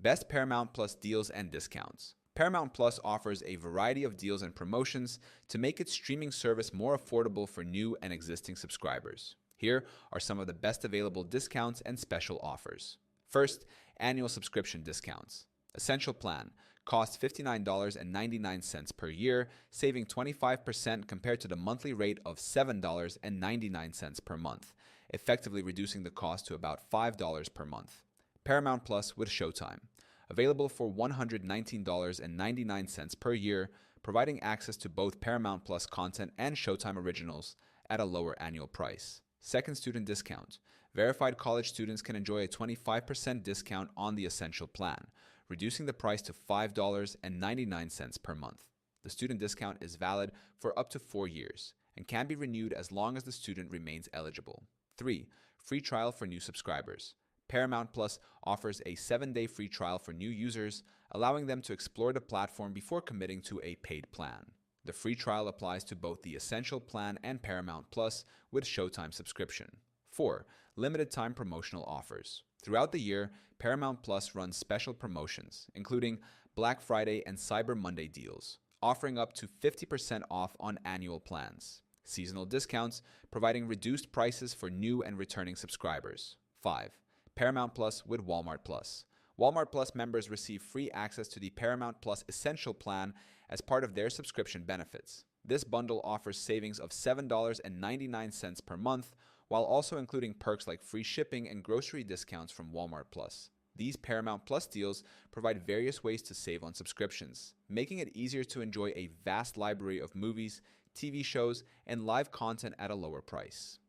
Best Paramount Plus deals and discounts. Paramount Plus offers a variety of deals and promotions to make its streaming service more affordable for new and existing subscribers. Here are some of the best available discounts and special offers. First, annual subscription discounts. Essential plan costs $59.99 per year, saving 25% compared to the monthly rate of $7.99 per month, effectively reducing the cost to about $5 per month. Paramount Plus with Showtime. Available for $119.99 per year, providing access to both Paramount Plus content and Showtime originals at a lower annual price. Second, student discount. Verified college students can enjoy a 25% discount on the Essential plan, reducing the price to $5.99 per month. The student discount is valid for up to 4 years and can be renewed as long as the student remains eligible. 3. Free trial for new subscribers. Paramount Plus offers a 7-day free trial for new users, allowing them to explore the platform before committing to a paid plan. The free trial applies to both the Essential plan and Paramount Plus with Showtime subscription. 4. Limited time promotional offers. Throughout the year, Paramount Plus runs special promotions, including Black Friday and Cyber Monday deals, offering up to 50% off on annual plans. Seasonal discounts, providing reduced prices for new and returning subscribers. 5. Paramount Plus with Walmart Plus. Walmart Plus members receive free access to the Paramount Plus Essential plan as part of their subscription benefits. This bundle offers savings of $7.99 per month, while also including perks like free shipping and grocery discounts from Walmart Plus. These Paramount Plus deals provide various ways to save on subscriptions, making it easier to enjoy a vast library of movies, TV shows, and live content at a lower price.